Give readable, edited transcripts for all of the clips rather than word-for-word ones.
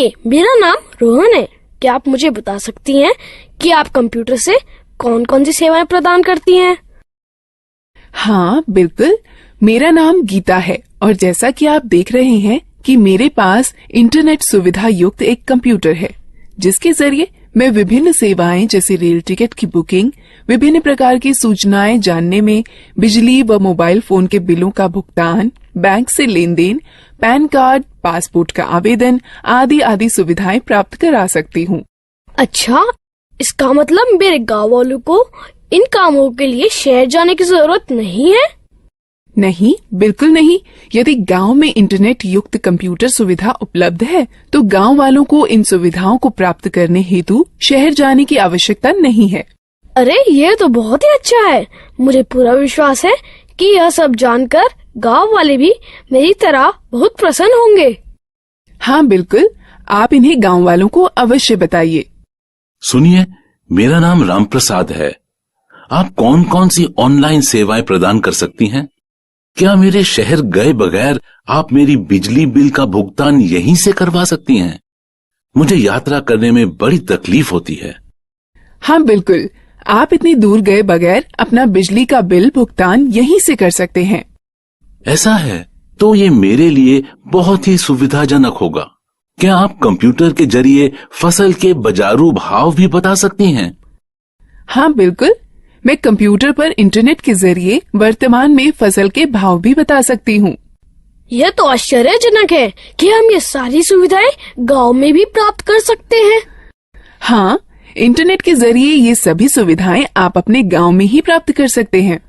देखिए, मेरा नाम रोहन है। क्या आप मुझे बता सकती हैं कि आप कंप्यूटर से कौन कौन सी सेवाएं प्रदान करती हैं? हाँ बिल्कुल, मेरा नाम गीता है और जैसा कि आप देख रहे हैं कि मेरे पास इंटरनेट सुविधा युक्त एक कंप्यूटर है, जिसके जरिए मैं विभिन्न सेवाएं जैसे रेल टिकट की बुकिंग, विभिन्न प्रकार की सूचनाएं जानने में, बिजली व मोबाइल फोन के बिलों का भुगतान, बैंक से लेन देन, पैन कार्ड, पासपोर्ट का आवेदन आदि आदि सुविधाएं प्राप्त करा सकती हूँ। अच्छा, इसका मतलब मेरे गाँव वालों को इन कामों के लिए शहर जाने की जरूरत नहीं है? नहीं, बिल्कुल नहीं। यदि गांव में इंटरनेट युक्त कंप्यूटर सुविधा उपलब्ध है, तो गांव वालों को इन सुविधाओं को प्राप्त करने हेतु शहर जाने की आवश्यकता नहीं है। अरे, ये तो बहुत ही अच्छा है। मुझे पूरा विश्वास है कि यह सब जानकर गांव वाले भी मेरी तरह बहुत प्रसन्न होंगे। हाँ बिल्कुल, आप इन्हें गांव वालों को अवश्य बताइए। सुनिए, मेरा नाम रामप्रसाद है। आप कौन कौन सी ऑनलाइन सेवाएं प्रदान कर सकती हैं? क्या मेरे शहर गए बगैर आप मेरी बिजली बिल का भुगतान यहीं से करवा सकती हैं? मुझे यात्रा करने में बड़ी तकलीफ होती है। हाँ बिल्कुल, आप इतनी दूर गए बगैर अपना बिजली का बिल भुगतान यहीं से कर सकते हैं। ऐसा है तो ये मेरे लिए बहुत ही सुविधाजनक होगा। क्या आप कंप्यूटर के जरिए फसल के बाजारू भाव भी बता सकती हैं? हाँ बिल्कुल, मैं कंप्यूटर पर इंटरनेट के जरिए वर्तमान में फसल के भाव भी बता सकती हूँ। यह तो आश्चर्यजनक है कि हम ये सारी सुविधाएं गांव में भी प्राप्त कर सकते हैं। हाँ, इंटरनेट के जरिए ये सभी सुविधाएं आप अपने गांव में ही प्राप्त कर सकते हैं।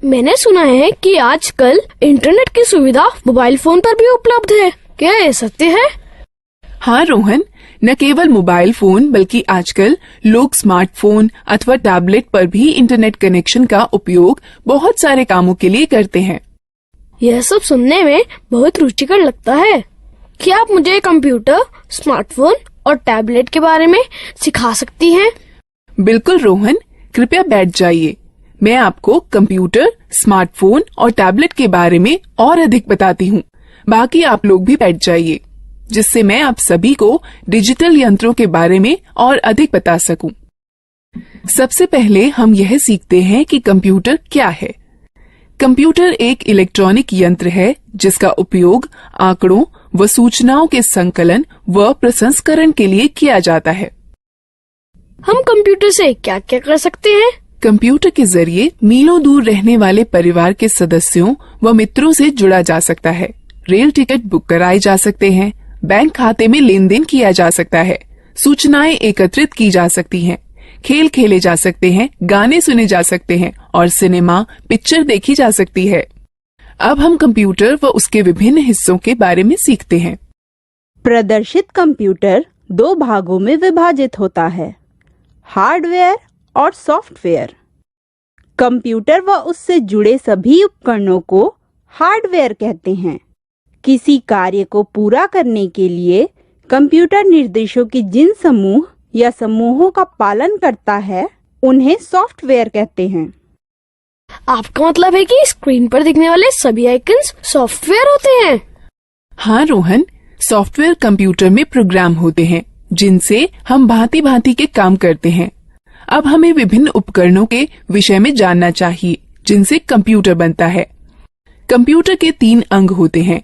मैंने सुना है कि आजकल इंटरनेट की सुविधा मोबाइल फोन पर भी उपलब्ध है। क्या ये सत्य है? हाँ रोहन, न केवल मोबाइल फोन बल्कि आजकल लोग स्मार्टफोन अथवा टैबलेट पर भी इंटरनेट कनेक्शन का उपयोग बहुत सारे कामों के लिए करते हैं। यह सब सुनने में बहुत रुचिकर लगता है। क्या आप मुझे कंप्यूटर, स्मार्टफोन और टैबलेट के बारे में सिखा सकती हैं? बिल्कुल रोहन, कृपया बैठ जाइए। मैं आपको कंप्यूटर, स्मार्टफोन और टैबलेट के बारे में और अधिक बताती हूँ। बाकी आप लोग भी बैठ जाइए, जिससे मैं आप सभी को डिजिटल यंत्रों के बारे में और अधिक बता सकूं। सबसे पहले हम यह सीखते हैं कि कंप्यूटर क्या है। कंप्यूटर एक इलेक्ट्रॉनिक यंत्र है जिसका उपयोग आंकड़ों व सूचनाओं के संकलन व प्रसंस्करण के लिए किया जाता है। हम कंप्यूटर से क्या क्या कर सकते हैं? कंप्यूटर के जरिए मीलों दूर रहने वाले परिवार के सदस्यों व मित्रों से जुड़ा जा सकता है। रेल टिकट बुक कराए जा सकते हैं, बैंक खाते में लेन देन किया जा सकता है, सूचनाएं एकत्रित की जा सकती हैं, खेल खेले जा सकते हैं, गाने सुने जा सकते हैं और सिनेमा पिक्चर देखी जा सकती है। अब हम कंप्यूटर व उसके विभिन्न हिस्सों के बारे में सीखते हैं। प्रदर्शित कंप्यूटर दो भागों में विभाजित होता है, हार्डवेयर और सॉफ्टवेयर। कंप्यूटर व उससे जुड़े सभी उपकरणों को हार्डवेयर कहते हैं। किसी कार्य को पूरा करने के लिए कंप्यूटर निर्देशों के जिन समूह या समूहों का पालन करता है, उन्हें सॉफ्टवेयर कहते हैं। आपका मतलब है कि स्क्रीन पर दिखने वाले सभी आइकन्स सॉफ्टवेयर होते हैं? हाँ रोहन, सॉफ्टवेयर कंप्यूटर में प्रोग्राम होते हैं जिनसे हम भांति भांति के काम करते हैं। अब हमें विभिन्न उपकरणों के विषय में जानना चाहिए जिनसे कंप्यूटर बनता है। कंप्यूटर के 3 अंग होते हैं।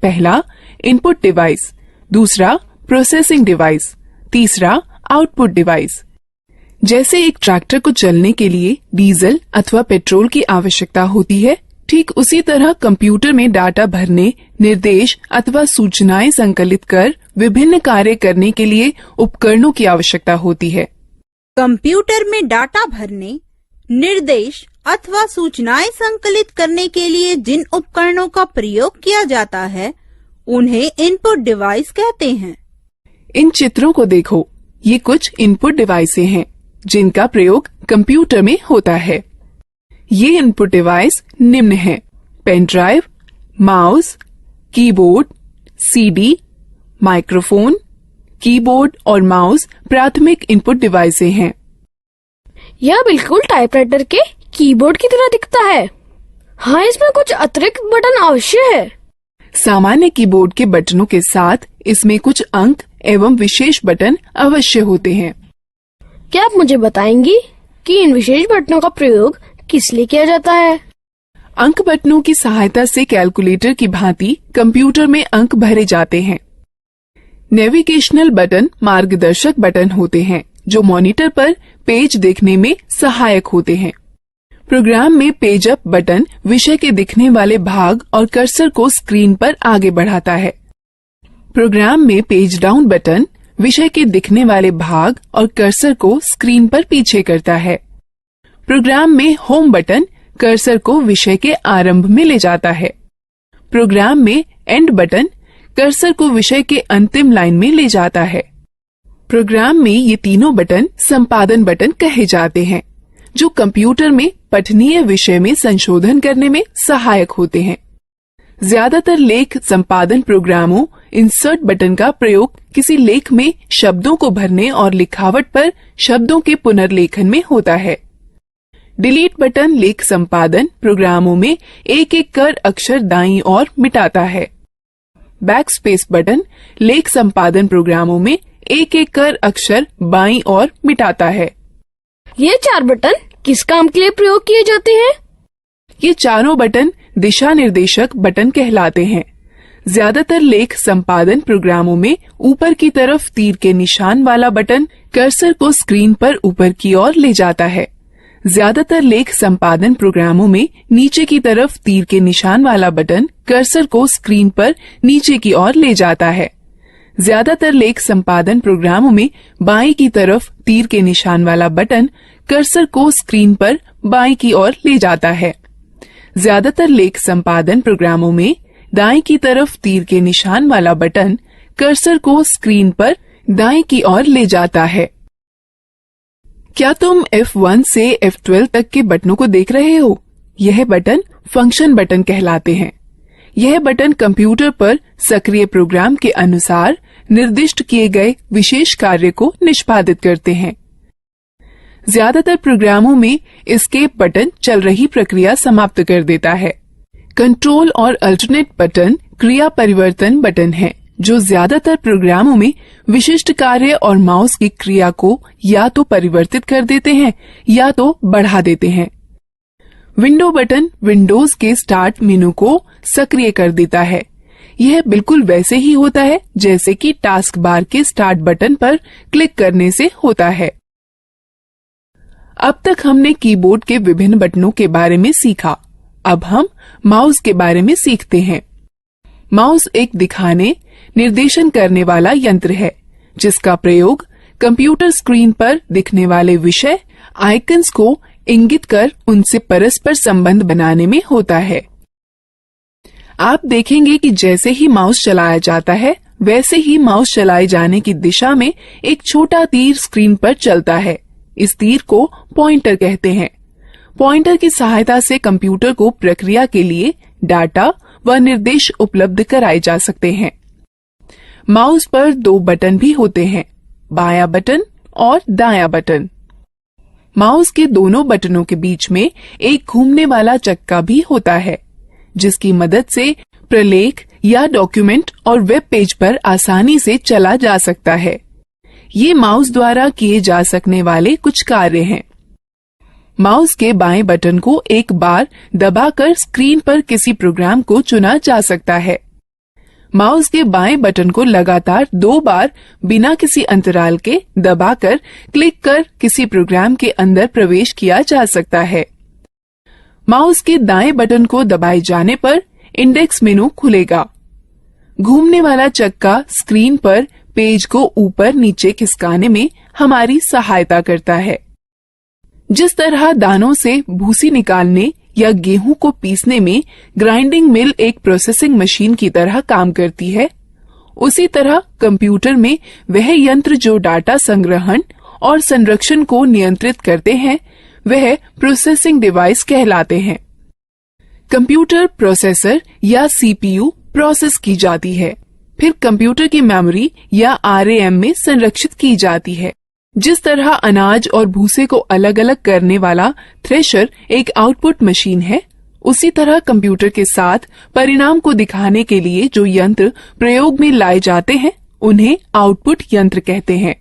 पहला इनपुट डिवाइस, दूसरा प्रोसेसिंग डिवाइस, तीसरा आउटपुट डिवाइस। जैसे एक ट्रैक्टर को चलने के लिए डीजल अथवा पेट्रोल की आवश्यकता होती है, ठीक उसी तरह कंप्यूटर में डाटा भरने, निर्देश अथवा सूचनाएं संकलित कर विभिन्न कार्य करने के लिए उपकरणों की आवश्यकता होती है। कंप्यूटर में डाटा भरने, निर्देश अथवा सूचनाएं संकलित करने के लिए जिन उपकरणों का प्रयोग किया जाता है, उन्हें इनपुट डिवाइस कहते हैं। इन चित्रों को देखो, ये कुछ इनपुट डिवाइसें हैं जिनका प्रयोग कंप्यूटर में होता है। ये इनपुट डिवाइस निम्न हैं: pen drive, mouse, keyboard, CD, microphone. Keyboard और माउस प्राथमिक इनपुट डिवाइसें हैं। यह बिल्कुल टाइपराइटर के कीबोर्ड की तरह दिखता है। हाँ, इसमें कुछ अतिरिक्त बटन अवश्य है। सामान्य कीबोर्ड के बटनों के साथ इसमें कुछ अंक एवं विशेष बटन अवश्य होते हैं। क्या आप मुझे बताएंगी कि इन विशेष बटनों का प्रयोग किस लिए किया जाता है? अंक बटनों की सहायता से कैलकुलेटर की भांति कंप्यूटर में अंक भरे जाते हैं। नेविगेशनल बटन मार्गदर्शक बटन होते हैं जो मॉनिटर पर पेज देखने में सहायक होते हैं। प्रोग्राम में पेज अप बटन विषय के दिखने वाले भाग और कर्सर को स्क्रीन पर आगे बढ़ाता है। प्रोग्राम में पेज डाउन बटन विषय के दिखने वाले भाग और कर्सर को स्क्रीन पर पीछे करता है। प्रोग्राम में होम बटन कर्सर को विषय के आरंभ में ले जाता है। प्रोग्राम में एंड बटन कर्सर को विषय के अंतिम लाइन में ले जाता है। प्रोग्राम में ये तीनों बटन संपादन बटन कहे जाते हैं जो कंप्यूटर में पठनीय विषय में संशोधन करने में सहायक होते हैं। ज्यादातर लेख संपादन प्रोग्रामों इंसर्ट बटन का प्रयोग किसी लेख में शब्दों को भरने और लिखावट पर शब्दों के पुनर्लेखन में होता है। डिलीट बटन लेख संपादन प्रोग्रामों में एक एक कर अक्षर दाईं ओर मिटाता है। बैकस्पेस बटन लेख संपादन प्रोग्रामों में एक एक कर अक्षर बाईं ओर मिटाता है। ये 4 बटन किस काम के लिए प्रयोग किए जाते हैं? ये चारों बटन दिशा निर्देशक बटन कहलाते हैं। ज्यादातर लेख संपादन प्रोग्रामों में ऊपर की तरफ तीर के निशान वाला बटन कर्सर को स्क्रीन पर ऊपर की ओर ले जाता है। ज्यादातर लेख संपादन प्रोग्रामों में नीचे की तरफ तीर के निशान वाला बटन कर्सर को स्क्रीन पर नीचे की ओर ले जाता है। ज्यादातर लेख संपादन प्रोग्रामों में बाईं की तरफ तीर के निशान वाला बटन कर्सर को स्क्रीन पर बाईं की ओर ले जाता है। ज्यादातर लेख संपादन प्रोग्रामों में दाईं की तरफ तीर के निशान वाला बटन कर्सर को स्क्रीन पर दाईं की ओर ले जाता है। क्या तुम F1 से F12 तक के बटनों को देख रहे हो? यह बटन फंक्शन बटन कहलाते हैं। यह बटन कंप्यूटर पर सक्रिय प्रोग्राम के अनुसार निर्दिष्ट किए गए विशेष कार्य को निष्पादित करते हैं। ज्यादातर प्रोग्रामों में एस्केप बटन चल रही प्रक्रिया समाप्त कर देता है। कंट्रोल और अल्टरनेट बटन क्रिया परिवर्तन बटन है जो ज्यादातर प्रोग्रामों में विशिष्ट कार्य और माउस की क्रिया को या तो परिवर्तित कर देते हैं या तो बढ़ा देते हैं। विंडो बटन विंडोज के स्टार्ट मेनू को सक्रिय कर देता है। यह बिल्कुल वैसे ही होता है जैसे कि टास्क बार के स्टार्ट बटन पर क्लिक करने से होता है। अब तक हमने कीबोर्ड के विभिन्न बटनों के बारे में सीखा। अब हम माउस के बारे में सीखते हैं। माउस एक दिखाने, निर्देशन करने वाला यंत्र है जिसका प्रयोग कंप्यूटर स्क्रीन पर दिखने वाले विषय आइकन्स को इंगित कर उनसे परस्पर संबंध बनाने में होता है। आप देखेंगे कि जैसे ही माउस चलाया जाता है वैसे ही माउस चलाए जाने की दिशा में एक छोटा तीर स्क्रीन पर चलता है। इस तीर को पॉइंटर कहते हैं। पॉइंटर की सहायता से कंप्यूटर को प्रक्रिया के लिए डाटा व निर्देश उपलब्ध कराए जा सकते हैं। माउस पर 2 बटन भी होते हैं, बायां बटन और दायां बटन। माउस के दोनों बटनों के बीच में एक घूमने वाला चक्का भी होता है जिसकी मदद से प्रलेख या डॉक्यूमेंट और वेब पेज पर आसानी से चला जा सकता है। ये माउस द्वारा किए जा सकने वाले कुछ कार्य हैं। माउस के बाएं बटन को एक बार दबाकर स्क्रीन पर किसी प्रोग्राम को चुना जा सकता है। माउस के बाएं बटन को लगातार 2 बार बिना किसी अंतराल के दबाकर क्लिक कर किसी प्रोग्राम के अंदर प्रवेश किया जा सकता है। माउस के दाएं बटन को दबाए जाने पर इंडेक्स मेनू खुलेगा। घूमने वाला चक्का स्क्रीन पर पेज को ऊपर नीचे खिसकाने में हमारी सहायता करता है। जिस तरह दानों से भूसी निकालने या गेहूं को पीसने में ग्राइंडिंग मिल एक प्रोसेसिंग मशीन की तरह काम करती है, उसी तरह कंप्यूटर में वह यंत्र जो डाटा संग्रहण और संरक्षण को नियंत्रित करते हैं वह प्रोसेसिंग डिवाइस कहलाते हैं। कंप्यूटर प्रोसेसर या सीपीयू प्रोसेस की जाती है, फिर कंप्यूटर की मेमोरी या आरएएम में संरक्षित की जाती है। जिस तरह अनाज और भूसे को अलग अलग करने वाला थ्रेशर एक आउटपुट मशीन है, उसी तरह कंप्यूटर के साथ परिणाम को दिखाने के लिए जो यंत्र प्रयोग में लाए जाते हैं उन्हें आउटपुट यंत्र कहते हैं।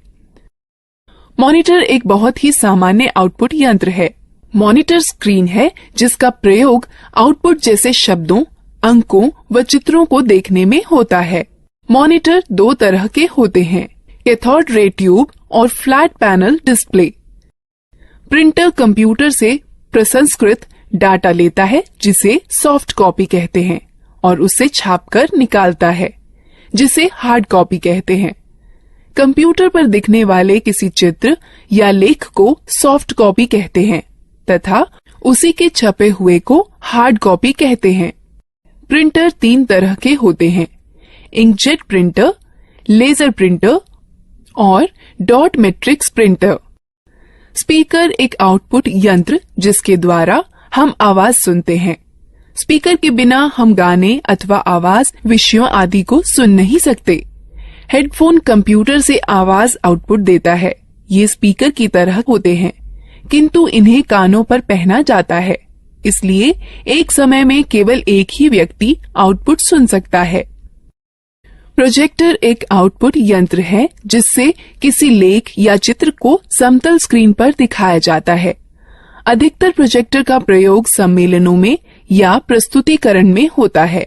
मॉनिटर एक बहुत ही सामान्य आउटपुट यंत्र है। मॉनिटर स्क्रीन है जिसका प्रयोग आउटपुट जैसे शब्दों, अंकों व चित्रों को देखने में होता है। मॉनिटर दो तरह के होते हैं, कैथोड रे ट्यूब और flat panel display. Printer computer से प्रसंस्कृत डाटा लेता है जिसे सॉफ्ट कॉपी कहते हैं और उसे छापकर निकालता है जिसे हार्ड कॉपी कहते हैं। कंप्यूटर पर दिखने वाले किसी चित्र या लेख को सॉफ्ट कॉपी कहते हैं तथा उसी के छपे हुए को हार्ड कॉपी कहते हैं। प्रिंटर तीन तरह के होते हैं, इंकजेट प्रिंटर, लेजर प्रिंटर और डॉट मैट्रिक्स प्रिंटर। स्पीकर एक आउटपुट यंत्र जिसके द्वारा हम आवाज सुनते हैं। स्पीकर के बिना हम गाने अथवा आवाज विषयों आदि को सुन नहीं सकते। हेडफोन कंप्यूटर से आवाज आउटपुट देता है। ये स्पीकर की तरह होते हैं किंतु इन्हें कानों पर पहना जाता है, इसलिए एक समय में केवल एक ही व्यक्ति आउटपुट सुन सकता है। प्रोजेक्टर एक आउटपुट यंत्र है जिससे किसी लेख या चित्र को समतल स्क्रीन पर दिखाया जाता है। अधिकतर प्रोजेक्टर का प्रयोग सम्मेलनों में या प्रस्तुतिकरण में होता है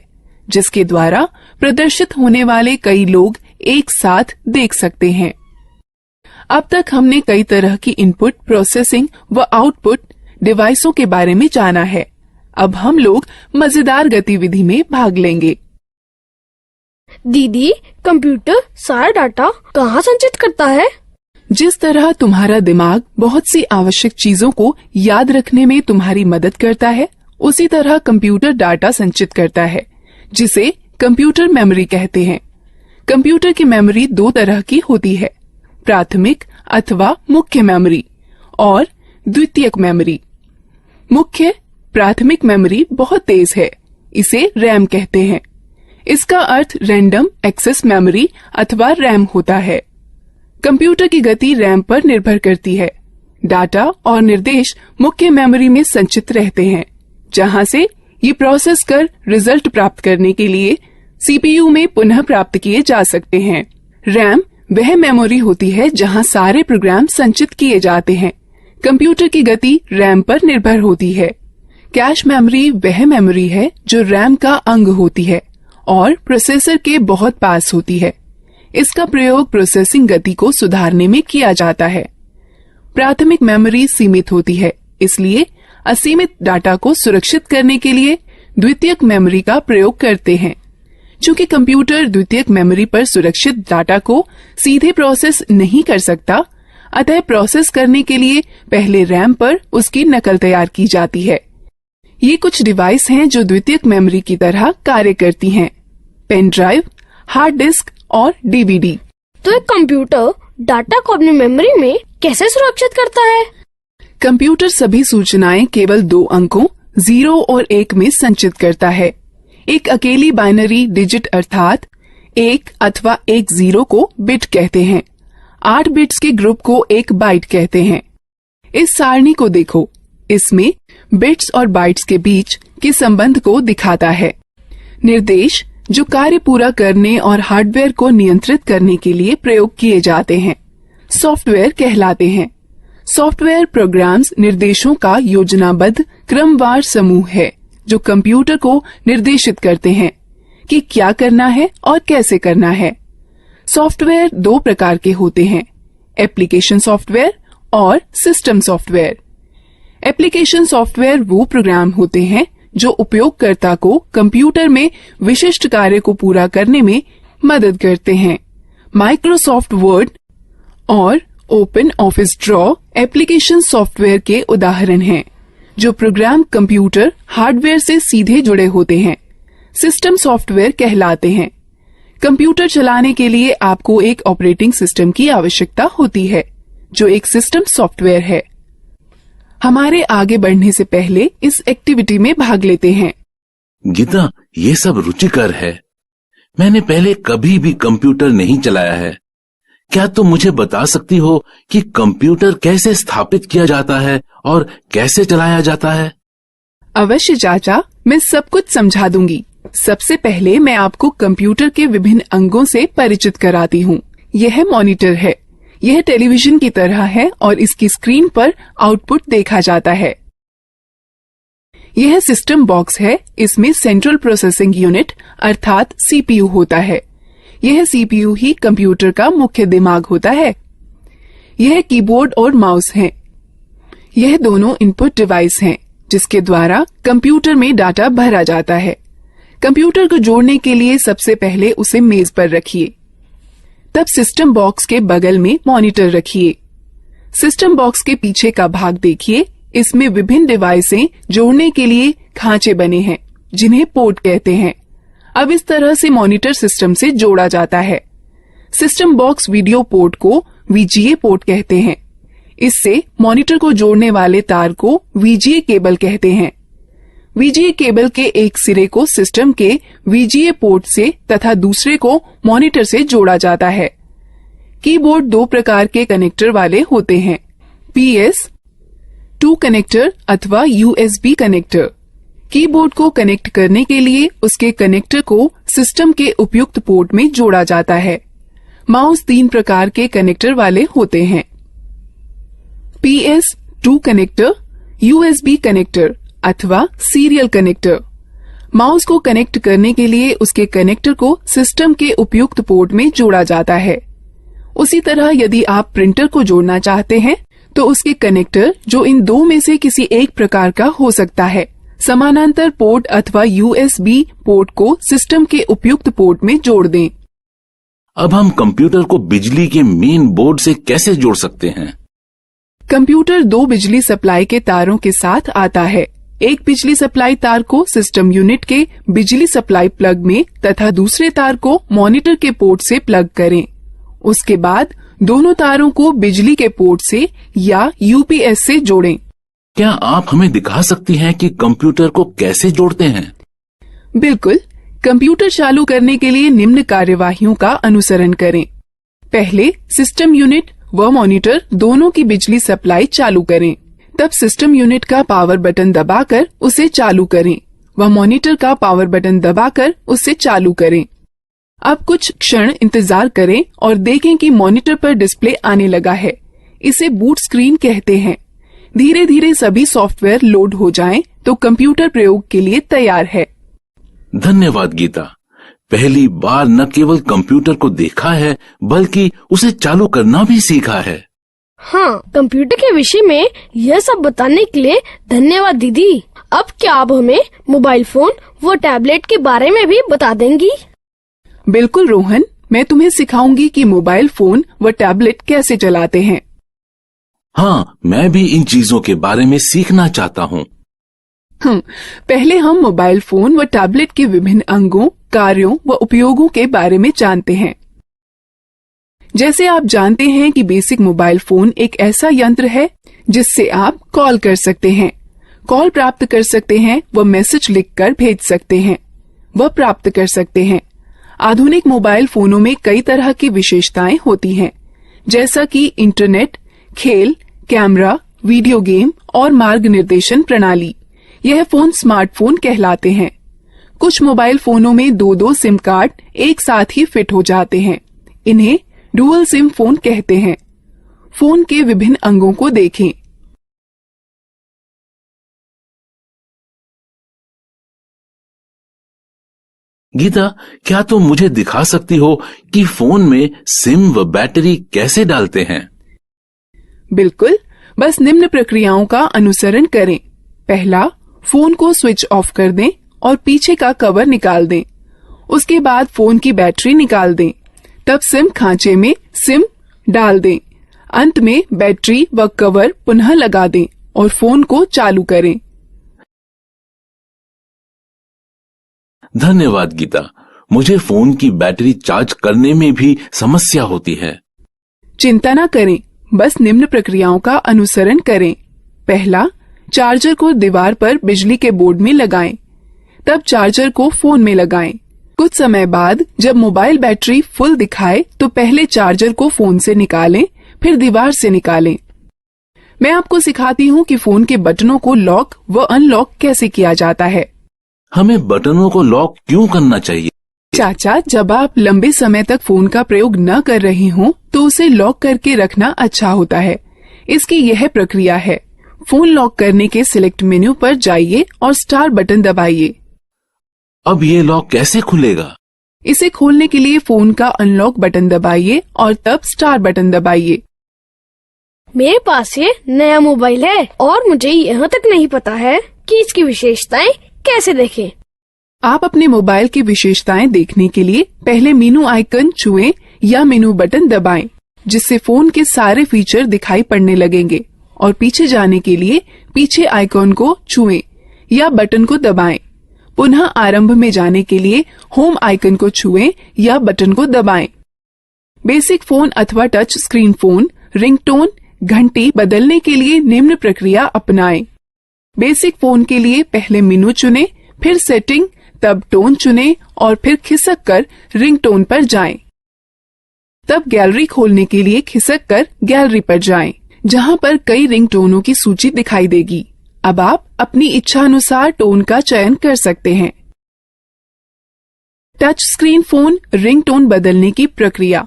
जिसके द्वारा प्रदर्शित होने वाले कई लोग एक साथ देख सकते हैं। अब तक हमने कई तरह की इनपुट, प्रोसेसिंग व आउटपुट डिवाइसों के बारे में जाना है। अब हम लोग मजेदार गतिविधि में भाग लेंगे। दीदी, कंप्यूटर सारा डाटा कहाँ संचित करता है? जिस तरह तुम्हारा दिमाग बहुत सी आवश्यक चीजों को याद रखने में तुम्हारी मदद करता है, उसी तरह कंप्यूटर डाटा संचित करता है जिसे कंप्यूटर मेमोरी कहते हैं। कंप्यूटर की मेमोरी दो तरह की होती है, प्राथमिक अथवा मुख्य मेमोरी और द्वितीयक मेमोरी। मुख्य प्राथमिक मेमोरी बहुत तेज है, इसे रैम कहते हैं। इसका अर्थ रैंडम एक्सेस मेमोरी अथवा रैम होता है। कंप्यूटर की गति रैम पर निर्भर करती है। डाटा और निर्देश मुख्य मेमोरी में संचित रहते हैं, जहां से ये प्रोसेस कर रिजल्ट प्राप्त करने के लिए सीपीयू में पुनः प्राप्त किए जा सकते हैं। रैम वह मेमोरी होती है जहां सारे प्रोग्राम संचित किए जाते हैं। कंप्यूटर की गति रैम पर निर्भर होती है। कैश मेमोरी वह मेमोरी है जो रैम का अंग होती है और प्रोसेसर के बहुत पास होती है। इसका प्रयोग प्रोसेसिंग गति को सुधारने में किया जाता है। प्राथमिक मेमोरी सीमित होती है, इसलिए असीमित डाटा को सुरक्षित करने के लिए द्वितीयक मेमोरी का प्रयोग करते हैं। चूंकि कंप्यूटर द्वितीयक मेमोरी पर सुरक्षित डाटा को सीधे प्रोसेस नहीं कर सकता, अतः प्रोसेस करने के लिए पहले रैम पर उसकी नकल तैयार की जाती है। ये कुछ डिवाइस हैं जो द्वितीयक मेमोरी की तरह कार्य करती हैं, पेन ड्राइव, हार्ड डिस्क और डीवीडी। तो एक कंप्यूटर डाटा को अपनी मेमोरी में कैसे सुरक्षित करता है? कंप्यूटर सभी सूचनाएं केवल दो अंकों 0 और 1 में संचित करता है। एक अकेली बाइनरी डिजिट अर्थात 1 अथवा 10 को बिट कहते हैं। 8 बिट्स के ग्रुप को एक बाइट कहते हैं। इस सारणी को देखो, इसमें बिट्स और बाइट्स के बीच के संबंध को दिखाता है। निर्देश जो कार्य पूरा करने और हार्डवेयर को नियंत्रित करने के लिए प्रयोग किए जाते हैं, सॉफ्टवेयर कहलाते हैं। सॉफ्टवेयर प्रोग्राम्स निर्देशों का योजनाबद्ध क्रमवार समूह है जो कंप्यूटर को निर्देशित करते हैं कि क्या करना है और कैसे करना है। सॉफ्टवेयर दो प्रकार के होते हैं, एप्लीकेशन सॉफ्टवेयर और सिस्टम सॉफ्टवेयर। एप्लीकेशन सॉफ्टवेयर वो प्रोग्राम होते हैं जो उपयोगकर्ता को कंप्यूटर में विशिष्ट कार्य को पूरा करने में मदद करते हैं। माइक्रोसॉफ्ट वर्ड और open office draw application software के उदाहरण हैं, जो प्रोग्राम कंप्यूटर हार्डवेयर से सीधे जुड़े होते हैं। सिस्टम सॉफ्टवेयर कहलाते हैं। कंप्यूटर चलाने के लिए आपको एक ऑपरेटिंग सिस्टम की आवश्यकता होती है, जो एक सिस्टम सॉफ्टवेयर है। हमारे आगे बढ़ने से पहले इस एक्टिविटी में भाग लेते हैं। गीता, ये सब रुचिकर है। मैंने पहले कभी भी कंप्यूटर नहीं चलाया है। क्या तुम मुझे बता सकती हो कि कंप्यूटर कैसे स्थापित किया जाता है और कैसे चलाया जाता है? अवश्य चाचा, मैं सब कुछ समझा दूंगी। सबसे पहले मैं आपको कंप्यूटर के विभिन्न अंगों से परिचित कराती हूँ। यह मॉनिटर है। यह टेलीविजन की तरह है और इसकी स्क्रीन पर आउटपुट देखा जाता है। यह सिस्टम बॉक्स है। इसमें सेंट्रल प्रोसेसिंग यूनिट अर्थात सीपीयू होता है। यह सीपीयू ही कंप्यूटर का मुख्य दिमाग होता है। यह कीबोर्ड और माउस है। यह दोनों इनपुट डिवाइस हैं, जिसके द्वारा कंप्यूटर में डाटा भरा जाता है। कंप्यूटर को जोड़ने के लिए सबसे पहले उसे मेज पर रखिए। तब सिस्टम बॉक्स के बगल में मॉनिटर रखिए। सिस्टम बॉक्स के पीछे का भाग देखिए। इसमें विभिन्न डिवाइसें जोड़ने के लिए खांचे बने हैं, जिन्हें पोर्ट कहते हैं। अब इस तरह से मॉनिटर सिस्टम से जोड़ा जाता है। सिस्टम बॉक्स वीडियो पोर्ट को वीजीए पोर्ट कहते हैं। इससे मॉनिटर को जोड़ने वाले तार को वीजीए केबल कहते हैं। वीजीए केबल के एक सिरे को सिस्टम के वीजीए पोर्ट से तथा दूसरे को मॉनिटर से जोड़ा जाता है। कीबोर्ड दो प्रकार के कनेक्टर वाले होते हैं, PS2 कनेक्टर अथवा USB कनेक्टर। कीबोर्ड को कनेक्ट करने के लिए उसके कनेक्टर को सिस्टम के उपयुक्त पोर्ट में जोड़ा जाता है। माउस 3 प्रकार के कनेक्टर वाले होते हैं, PS2 कनेक्टर, USB कनेक्टर अथवा सीरियल कनेक्टर। माउस को कनेक्ट करने के लिए उसके कनेक्टर को सिस्टम के उपयुक्त पोर्ट में जोड़ा जाता है। उसी तरह यदि आप प्रिंटर को जोड़ना चाहते हैं तो उसके कनेक्टर, जो इन दो में से किसी एक प्रकार का हो सकता है, समानांतर पोर्ट अथवा USB पोर्ट को सिस्टम के उपयुक्त पोर्ट में जोड़ दें। अब हम कंप्यूटर को बिजली के मेन बोर्ड से कैसे जोड़ सकते हैं? कंप्यूटर 2 बिजली सप्लाई के तारों के साथ आता है। एक बिजली सप्लाई तार को सिस्टम यूनिट के बिजली सप्लाई प्लग में तथा दूसरे तार को मॉनिटर के पोर्ट से प्लग करें। उसके बाद दोनों तारों को बिजली के पोर्ट से या यूपीएस से जोड़ें। क्या आप हमें दिखा सकती हैं कि कंप्यूटर को कैसे जोड़ते हैं? बिल्कुल। कंप्यूटर चालू करने के लिए निम्न कार्यवाहियों का अनुसरण करें। पहले सिस्टम यूनिट व मॉनिटर दोनों की बिजली सप्लाई चालू करें। तब सिस्टम यूनिट का पावर बटन दबाकर उसे चालू करें व मॉनिटर का पावर बटन दबाकर उसे चालू करें। अब कुछ क्षण इंतजार करें और देखें कि मॉनिटर पर डिस्प्ले आने लगा है। इसे बूट स्क्रीन कहते हैं। धीरे धीरे सभी सॉफ्टवेयर लोड हो जाएं तो कंप्यूटर प्रयोग के लिए तैयार है। धन्यवाद गीता। पहली बार न केवल कंप्यूटर को देखा है बल्कि उसे चालू करना भी सीखा है। हाँ, कंप्यूटर के विषय में यह सब बताने के लिए धन्यवाद दीदी। अब क्या आप हमें मोबाइल फोन व टैबलेट के बारे में भी बता देंगी? बिल्कुल रोहन, मैं तुम्हें सिखाऊंगी कि मोबाइल फोन व टैबलेट कैसे चलाते हैं। हाँ, मैं भी इन चीजों के बारे में सीखना चाहता हूँ। पहले हम मोबाइल फोन व टैबलेट के विभिन्न अंगों, कार्यों व उपयोगों के बारे में जानते हैं। जैसे आप जानते हैं कि बेसिक मोबाइल फोन एक ऐसा यंत्र है जिससे आप कॉल कर सकते हैं, कॉल प्राप्त कर सकते हैं व मैसेज लिखकर भेज सकते हैं व प्राप्त कर सकते हैं। आधुनिक मोबाइल फोनों में कई तरह की विशेषताएं होती हैं, जैसा कि इंटरनेट, खेल, कैमरा, वीडियो गेम और मार्ग निर्देशन प्रणाली। यह फोन स्मार्टफोन कहलाते हैं। कुछ मोबाइल फोनों में 2-2 सिम कार्ड एक साथ ही फिट हो जाते हैं। इन्हें डुअल सिम फोन कहते हैं। फोन के विभिन्न अंगों को देखें। गीता, क्या तुम मुझे दिखा सकती हो कि फोन में सिम व बैटरी कैसे डालते हैं? बिल्कुल, बस निम्न प्रक्रियाओं का अनुसरण करें। पहला, फोन को स्विच ऑफ कर दें और पीछे का कवर निकाल दें। उसके बाद फोन की बैटरी निकाल दें। तब सिम खांचे में सिम डाल दें। अंत में बैटरी व कवर पुनः लगा दें और फोन को चालू करें। धन्यवाद गीता। मुझे फोन की बैटरी चार्ज करने में भी समस्या होती है। चिंता न करें, बस निम्न प्रक्रियाओं का अनुसरण करें। पहला, चार्जर को दीवार पर बिजली के बोर्ड में लगाएं। तब चार्जर को फोन में लगाएं। कुछ समय बाद जब मोबाइल बैटरी फुल दिखाए तो पहले चार्जर को फोन से निकालें, फिर दीवार से निकालें। मैं आपको सिखाती हूँ कि फोन के बटनों को लॉक व अनलॉक कैसे किया जाता है। हमें बटनों को लॉक क्यों करना चाहिए? चाचा, जब आप लंबे समय तक फोन का प्रयोग न कर रहे हों तो उसे लॉक करके रखना अच्छा होता है। इसकी यह प्रक्रिया है। फोन लॉक करने के सिलेक्ट मेन्यू पर जाइए और स्टार बटन दबाइए। अब ये लॉक कैसे खुलेगा? इसे खोलने के लिए फोन का अनलॉक बटन दबाइए और तब स्टार बटन दबाइए। मेरे पास ये नया मोबाइल है और मुझे यहाँ तक नहीं पता है कि इसकी विशेषताएं कैसे देखें। आप अपने मोबाइल की विशेषताएं देखने के लिए पहले मेनू आइकन छुएं या मेनू बटन दबाएं, जिससे फोन के सारे फीचर दिखाई पड़ने लगेंगे, और पीछे जाने के लिए पीछे आइकन को छुएं या बटन को दबाएं। पुनः आरंभ में जाने के लिए होम आइकन को छुएं या बटन को दबाएं। बेसिक फोन अथवा टच स्क्रीन फोन रिंगटोन घंटी बदलने के लिए निम्न प्रक्रिया अपनाएं। बेसिक फोन के लिए पहले मेनू चुनें, फिर सेटिंग, तब टोन चुनें और फिर खिसक कर रिंगटोन पर जाएं। तब गैलरी खोलने के लिए खिसक कर गैलरी पर जाएं, जहां पर कई रिंगटोनों की सूची दिखाई देगी। अब आप अपनी इच्छा अनुसार टोन का चयन कर सकते हैं। टच स्क्रीन फोन रिंगटोन बदलने की प्रक्रिया।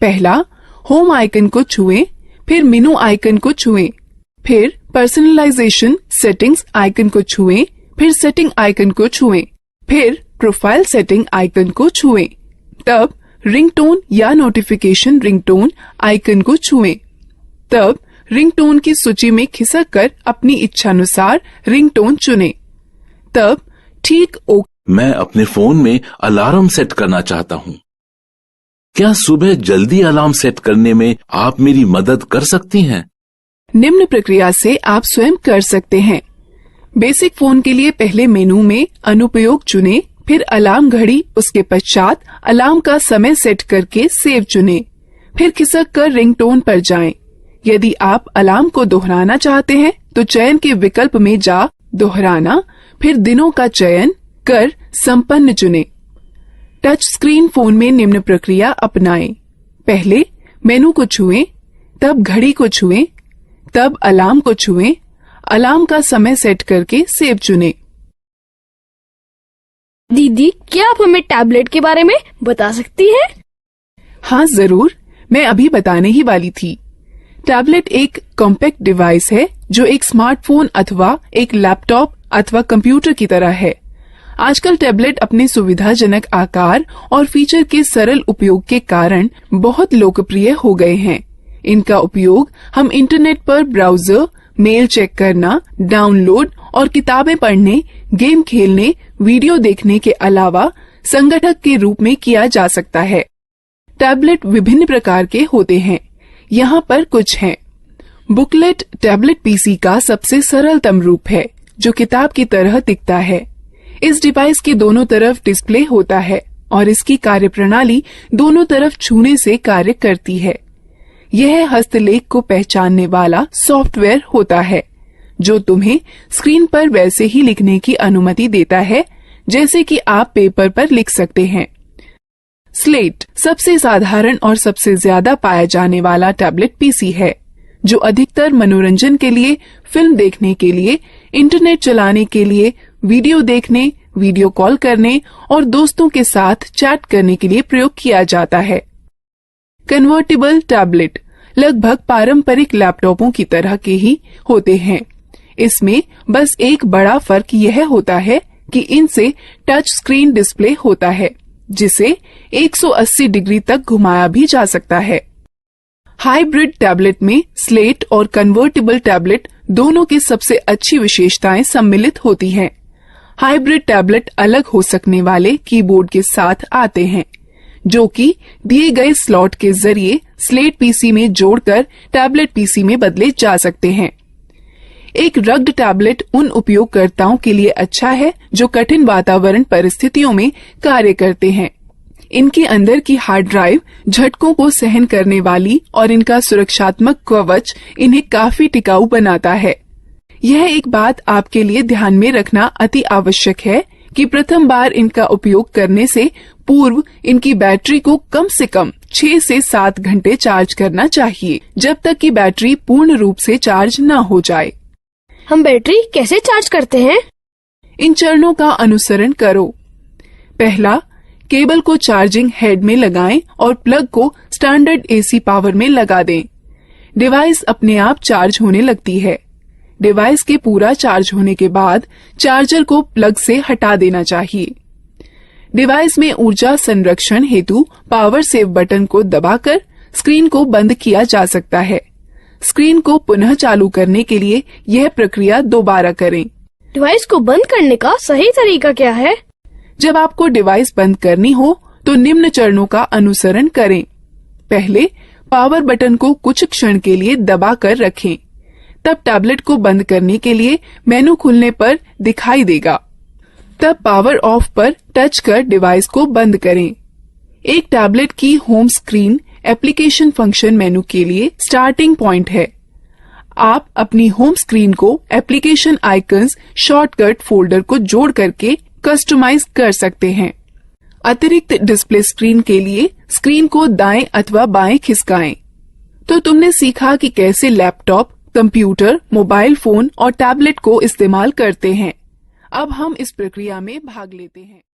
पहला, होम आइकन को छुएं, फिर मेनू आइकन को छुएं, फिर पर्सनलाइजेशन सेटिंग्स आइकन को छुएं, फिर सेटिंग आइकन को छुएं, फिर प्रोफाइल सेटिंग आइकन को छुएं, तब रिंगटोन या नोटिफिकेशन रिंगटोन आइकन को छुएं, तब रिंगटोन की सूची में खिसक कर अपनी इच्छानुसार रिंगटोन चुनें, तब ठीक ओके। मैं अपने फोन में अलार्म सेट करना चाहता हूँ। क्या सुबह जल्दी अलार्म सेट करने में आप मेरी मदद कर सकती हैं? निम्न प्रक्रिया से आप स्वयं कर सकते हैं। बेसिक फोन के लिए पहले मेनू में अनुपयोग चुनें, फिर अलार्म घड़ी, उसके पश्चात अलार्म का समय सेट करके सेव चुनें, फिर खिसक कर रिंगटोन पर जाएं। यदि आप अलार्म को दोहराना चाहते हैं तो चयन के विकल्प में जा दोहराना, फिर दिनों का चयन कर संपन्न चुनें। टच स्क्रीन फोन में निम्न प्रक्रिया अपनाएं। पहले मेनू को छुएं, तब घड़ी को छुएं, तब अलार्म को छुएं, अलार्म का समय सेट करके सेव चुनें। दीदी, क्या आप हमें टैबलेट के बारे में बता सकती हैं? हाँ जरूर, मैं अभी बताने ही वाली थी। टैबलेट एक कॉम्पैक्ट डिवाइस है जो एक स्मार्टफोन अथवा एक लैपटॉप अथवा कंप्यूटर की तरह है। आजकल टैबलेट अपने सुविधाजनक आकार और फीचर के सरल उपयोग के कारण बहुत लोकप्रिय हो गए हैं। इनका उपयोग हम इंटरनेट पर ब्राउजर, मेल चेक करना, डाउनलोड और किताबें पढ़ने, गेम खेलने, वीडियो देखने के अलावा संगठक के रूप में किया जा सकता है। टैबलेट विभिन्न प्रकार के होते हैं। यहाँ पर कुछ हैं। बुकलेट टैबलेट पीसी का सबसे सरलतम रूप है, जो किताब की तरह दिखता है। इस डिवाइस के दोनों तरफ डिस्प्ले होता है और इसकी कार्यप्रणाली दोनों तरफ छूने से कार्य करती है। यह हस्तलेख को पहचानने वाला सॉफ्टवेयर होता है, जो तुम्हें स्क्रीन पर वैसे ही लिखने की अनुमति देता है जैसे कि आप पेपर पर लिख सकते हैं। स्लेट सबसे साधारण और सबसे ज्यादा पाया जाने वाला टैबलेट पीसी है, जो अधिकतर मनोरंजन के लिए, फिल्म देखने के लिए, इंटरनेट चलाने के लिए, वीडियो देखने, वीडियो कॉल करने और दोस्तों के साथ चैट करने के लिए प्रयोग किया जाता है। कन्वर्टेबल टैबलेट लगभग पारंपरिक लैपटॉपों की तरह के ही होते हैं। इसमें बस एक बड़ा फर्क यह होता है कि इनसे टच स्क्रीन डिस्प्ले होता है, जिसे 180 डिग्री तक घुमाया भी जा सकता है। हाइब्रिड टैबलेट में स्लेट और कन्वर्टेबल टैबलेट दोनों की सबसे अच्छी विशेषताएं सम्मिलित होती हैं। हाइब्रिड टैबलेट अलग हो सकने वाले कीबोर्ड के साथ आते हैं, जो कि दिए गए स्लॉट के जरिए स्लेट पीसी में जोड़कर टैबलेट पीसी में बदले जा सकते हैं। एक रग्ड टैबलेट उन उपयोगकर्ताओं के लिए अच्छा है जो कठिन वातावरण परिस्थितियों में कार्य करते हैं। इनके अंदर की हार्ड ड्राइव झटकों को सहन करने वाली और इनका सुरक्षात्मक कवच इन्हें काफी टिकाऊ बनाता है। यह एक बात आपके लिए ध्यान में रखना अति आवश्यक है कि प्रथम बार इनका उपयोग करने से पूर्व इनकी बैटरी को कम से कम 6 से 7 घंटे चार्ज करना चाहिए, जब तक कि बैटरी पूर्ण रूप से चार्ज न हो जाए। हम बैटरी कैसे चार्ज करते हैं? इन चरणों का अनुसरण करो। पहला, केबल को चार्जिंग हेड में लगाएं और प्लग को स्टैंडर्ड एसी पावर में लगा दें। डिवाइस अपने आप चार्ज होने लगती है। डिवाइस के पूरा चार्ज होने के बाद चार्जर को प्लग से हटा देना चाहिए। डिवाइस में ऊर्जा संरक्षण हेतु पावर सेव बटन को दबाकर स्क्रीन को बंद किया जा सकता है। स्क्रीन को पुनः चालू करने के लिए यह प्रक्रिया दोबारा करें। डिवाइस को बंद करने का सही तरीका क्या है? जब आपको डिवाइस बंद करनी हो तो निम्न चरणों का अनुसरण करें। पहले, पावर बटन को कुछ क्षण के लिए दबा कर रखें। तब टैबलेट को बंद करने के लिए मेनू खुलने पर दिखाई देगा। तब पावर ऑफ पर टच कर डिवाइस को बंद करें। एक टैबलेट की होम स्क्रीन एप्लीकेशन फंक्शन मेनू के लिए स्टार्टिंग पॉइंट है। आप अपनी होम स्क्रीन को एप्लीकेशन आइकन्स शॉर्टकट फोल्डर को जोड़ करके कस्टमाइज कर सकते हैं। अतिरिक्त डिस्प्ले स्क्रीन के लिए स्क्रीन को दाएं अथवा बाएं खिसकाएं। तो तुमने सीखा कि कैसे लैपटॉप, कंप्यूटर, मोबाइल फोन और टैबलेट को इस्तेमाल करते हैं। अब हम इस प्रक्रिया में भाग लेते हैं।